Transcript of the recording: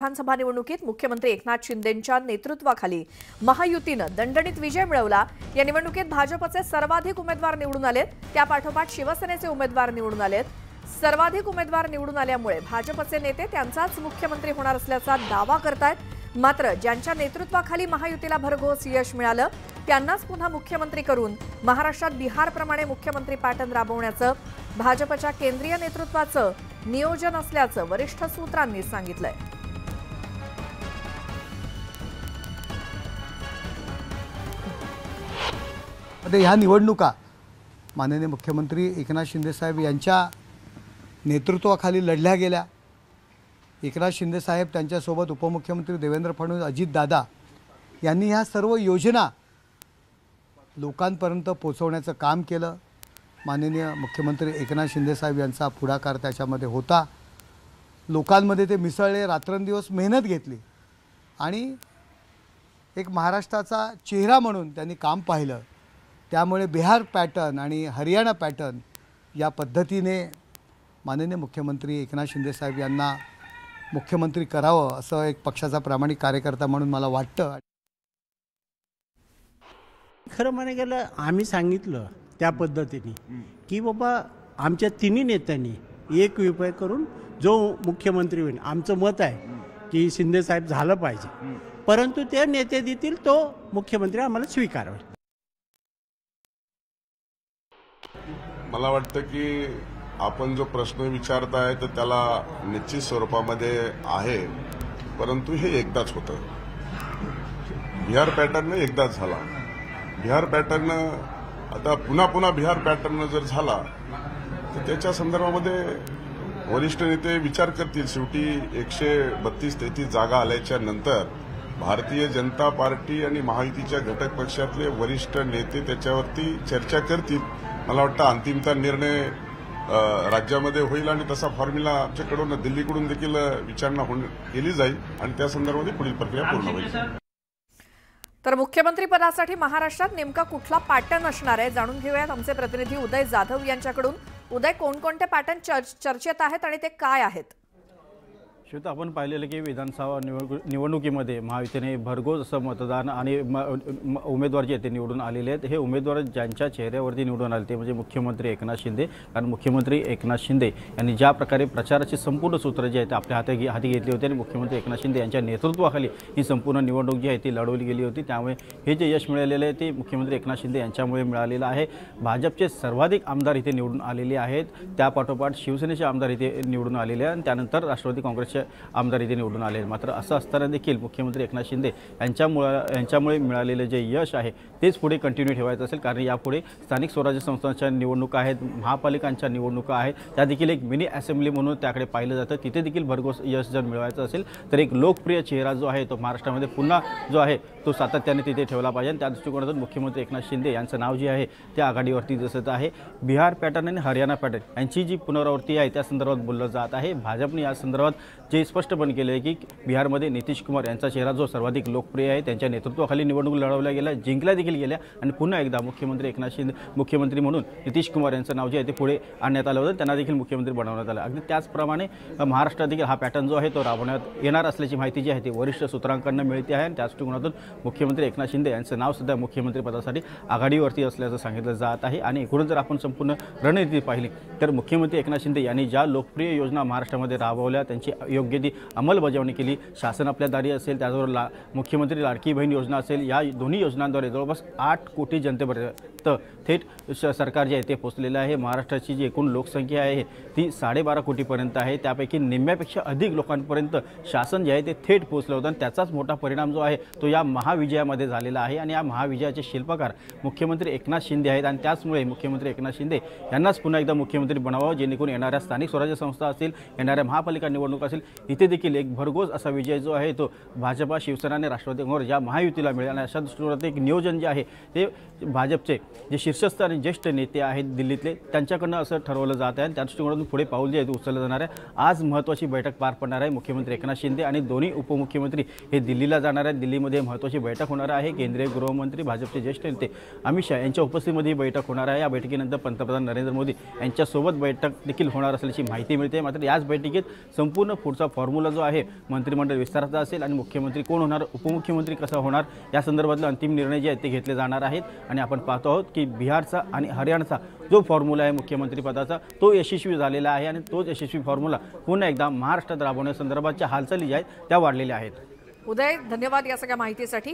विधानसभा निवडणुकीत मुख्यमंत्री एकनाथ शिंदेंच्या नेतृत्वाखाली महायुतीनं दणदणीत विजय मिळवला। या निवडणुकीत भाजपचे सर्वाधिक उमेदवार निवडून आलेत, त्यापाठोपाठ शिवसेनेचे उमेदवार निवडून आलेत। सर्वाधिक उमेदवार निवडून आल्यामुळे भाजपचे नेते त्यांचाच मुख्यमंत्री होणार असल्याचा दावा करतायत। मात्र ज्यांच्या नेतृत्वाखाली महायुतीला भरघोस यश मिळालं त्यांनाच पुन्हा मुख्यमंत्री करून महाराष्ट्रात बिहारप्रमाणे मुख्यमंत्री पॅटर्न राबवण्याचं भाजपच्या केंद्रीय नेतृत्वाचं नियोजन असल्याचं वरिष्ठ सूत्रांनी सांगितलंय। ह्या निवडणुका माननीय मुख्यमंत्री एकनाथ शिंदे साहेब यांच्या नेतृत्वाखाली लढल्या गेल्या। एकनाथ शिंदे साहेब त्यांच्यासोबत उपमुख्यमंत्री देवेंद्र फडणवीस, अजित दादा यांनी ह्या सर्व योजना लोकांपर्यंत पोहोचवण्याचं काम केलं। माननीय मुख्यमंत्री एकनाथ शिंदे साहेब यांचा पुढाकार त्याच्यामध्ये होता। लोकांमध्ये ते मिसळले, रात्रंदिवस मेहनत घेतली आणि एक महाराष्ट्राचा चेहरा म्हणून त्यांनी काम पाहिलं। त्यामुळे बिहार पॅटर्न आणि हरियाणा पॅटर्न या पद्धतीने माननीय मुख्यमंत्री एकनाथ शिंदे साहेब यांना मुख्यमंत्री करावं असं एक पक्षाचा प्रामाणिक कार्यकर्ता म्हणून मला वाटतं। खरं म्हणायला गेलं आम्ही सांगितलं त्या पद्धतीने की बाबा आमच्या तिन्ही नेत्यांनी एक विषय करून जो मुख्यमंत्री होईल, आमचं मत आहे की शिंदे साहेब झालं पाहिजे, परंतु ते नेते देतील तो मुख्यमंत्री आम्हाला स्वीकारावा। मला वाटतं की आपण जो प्रश्न विचारताय तर त्याला निश्चित स्वरूपामध्ये आहे, परंतु हे एकदाच होतं। बिहार पॅटर्न एकदाच झाला। बिहार पॅटर्न आता पुन्हा पुन्हा बिहार पॅटर्न जर झाला तर त्याच्या संदर्भामध्ये वरिष्ठ नेते विचार करतील। शेवटी 132-33 जागा आल्याच्या नंतर भारतीय जनता पार्टी आणि महायुतीच्या घटक पक्षातले वरिष्ठ नेते त्याच्यावरती चर्चा करतील। मला वाटतं अंतिमता निर्णय राज्यामध्ये होईल आणि तसा फॉर्म्युला आमच्याकडून दिल्लीकडून देखील विचारणा केली जाईल आणि त्या संदर्भात पुढील प्रक्रिया पूर्ण होईल। तर मुख्यमंत्री पदासाठी महाराष्ट्रात नेमका कुठला पॅटर्न असणार आहे जाणून घेऊयात आमचे प्रतिनिधी उदय जाधव यांच्याकडून। उदय, कोणकोणते पॅटर्न चर्चेत आहेत आणि ते काय आहेत? श्वेता, आपण पाहिलेलं की विधानसभा निवडणुकीमध्ये महायुतीने भरघोस असं मतदान आणि उमेदवार जे ते निवडून आलेले आहेत। हे उमेदवार ज्यांच्या चेहऱ्यावरती निवडून आले ते म्हणजे मुख्यमंत्री एकनाथ शिंदे। कारण मुख्यमंत्री एकनाथ शिंदे यांनी ज्या प्रकारे प्रचाराची संपूर्ण सूत्र जे आहेत आपल्या हाती घेतली होती आणि मुख्यमंत्री एकनाथ शिंदे यांच्या नेतृत्वाखाली ही संपूर्ण निवडणूक जी आहे ती लढवली गेली होती, त्यामुळे हे जे यश मिळालेलं आहे ते मुख्यमंत्री एकनाथ शिंदे यांच्यामुळे मिळालेलं आहे। भाजपचे सर्वाधिक आमदार इथे निवडून आलेले आहेत, त्यापाठोपाठ शिवसेनेचे आमदार इथे निवडून आलेले आहेत आणि त्यानंतर राष्ट्रवादी काँग्रेसचे आमदार इथे निवडून आले। मात्र असं असताना देखील मुख्यमंत्री एकनाथ शिंदे यांच्यामुळे मिळालेले जे यश आहे तेच पुढे कंटिन्यू ठेवायचं असेल। कारण यापुढे स्थानिक स्वराज्य संस्थांच्या निवडणुका आहेत, महापालिकांच्या निवडणुका आहेत, त्या देखील एक मिनी असेंब्ली म्हणून त्याकडे पाहिलं जातं। तिथे देखील भरघोस यश जर मिळवायचं असेल तर एक लोकप्रिय चेहरा जो आहे तो महाराष्ट्रामध्ये पुन्हा जो आहे तो सातत्याने तिथे ठेवला पाहिजे। त्या दृष्टिकोनातून मुख्यमंत्री एकनाथ शिंदे यांचं नाव जे आहे ते आघाडीवरती दिसत आहे। बिहार पॅटर्न आणि हरियाणा पॅटर्न यांची जी पुनरावृत्ती आहे त्या संदर्भात बोललं जात आहे। भाजपने या संदर्भात जे स्पष्टपणे केले आहे की बिहारमध्ये नितीश कुमार यांचा चेहरा जो सर्वाधिक लोकप्रिय आहे, त्यांच्या नेतृत्वाखाली निवडणूक लढवल्या गेल्या, जिंकल्या देखील गेल्या आणि पुन्हा एकदा मुख्यमंत्री एकनाथ शिंदे मुख्यमंत्री म्हणून नितीश कुमार यांचं नाव जे आहे ते पुढे आणण्यात आलं होतं, त्यांना देखील मुख्यमंत्री बनवण्यात आलं। अगदी त्याचप्रमाणे महाराष्ट्रात देखील हा पॅटर्न जो आहे तो राबवण्यात येणार असल्याची माहिती जी आहे ती वरिष्ठ सूत्रांकडून मिळते आहे आणि त्याच दृष्टिकोनातून मुख्यमंत्री एकनाथ शिंदे यांचं नाव सध्या मुख्यमंत्री पदासाठी आघाडीवरती असल्याचं सांगितलं जात आहे। आणि एकूणच जर आपण संपूर्ण रणनीती पाहिली तर मुख्यमंत्री एकनाथ शिंदे यांनी ज्या लोकप्रिय योजना महाराष्ट्रामध्ये राबवल्या त्यांची योग्य ती अंमलबजावणी केली। शासन आपल्या दारी असेल, त्याचबरोबर मुख्यमंत्री लाडकी बहीण योजना असेल, या दोन्ही योजनांद्वारे जवळपास 8 कोटी जनतेपर्यंत थेट सरकार जे आहे ते पोहोचलेलं आहे। महाराष्ट्राची जी एकूण लोकसंख्या आहे ती 12.5 कोटीपर्यंत आहे, त्यापैकी निम्म्यापेक्षा अधिक लोकांपर्यंत शासन जे आहे ते थेट पोहोचलं होतं आणि त्याचाच मोठा परिणाम जो आहे तो या महाविजयामध्ये झालेला आहे। आणि या महाविजयाचे शिल्पकार मुख्यमंत्री एकनाथ शिंदे आहेत आणि त्याचमुळे मुख्यमंत्री एकनाथ शिंदे यांनाच पुन्हा एकदा मुख्यमंत्री बनावावं, जेणेकरून येणाऱ्या स्थानिक स्वराज्य संस्था असतील, येणाऱ्या महापालिका निवडणूक असेल, इथे देखील एक भरघोस असा विजय जो आहे तो भाजपा, शिवसेना आणि राष्ट्रवादी काँग्रेस या महायुतीला मिळेल। आणि अशा दृष्टीने एक नियोजन जे आहे ते भाजपचे जे शीर्षस्थ आणि ज्येष्ठ नेते आहेत दिल्लीतले त्यांच्याकडनं असं ठरवलं जात आहे आणि त्या दृष्टिकोनातून पुढे पाऊल जे आहे ते उचललं जाणार आहे। आज महत्त्वाची बैठक पार पडणार आहे। मुख्यमंत्री एकनाथ शिंदे आणि दोन्ही उपमुख्यमंत्री हे दिल्लीला जाणार आहेत। दिल्लीमध्ये महत्त्वाची बैठक होणार आहे। केंद्रीय गृहमंत्री भाजपचे ज्येष्ठ नेते अमित शहा यांच्या उपस्थितीमध्ये ही बैठक होणार आहे। या बैठकीनंतर पंतप्रधान नरेंद्र मोदी यांच्यासोबत बैठक देखील होणार असल्याची माहिती मिळते। मात्र याच बैठकीत संपूर्ण पुढचा फॉर्म्युला जो आहे मंत्रिमंडळ विस्ताराचा असेल आणि मुख्यमंत्री कोण होणार, उपमुख्यमंत्री कसा होणार या संदर्भातले अंतिम निर्णय जे आहेत ते घेतले जाणार आहेत। आणि आपण पाहतो आहोत की बिहारचा आणि हरियाणाचा जो फॉर्म्युला आहे मुख्यमंत्री पदाचा तो यशस्वी झालेला आहे आणि तोच यशस्वी फॉर्म्युला पुन्हा एकदा महाराष्ट्रात राबवण्यासंदर्भातच्या हालचाली ज्या आहेत त्या वाढलेल्या आहेत। उदय, धन्यवाद या सगळ्या माहितीसाठी।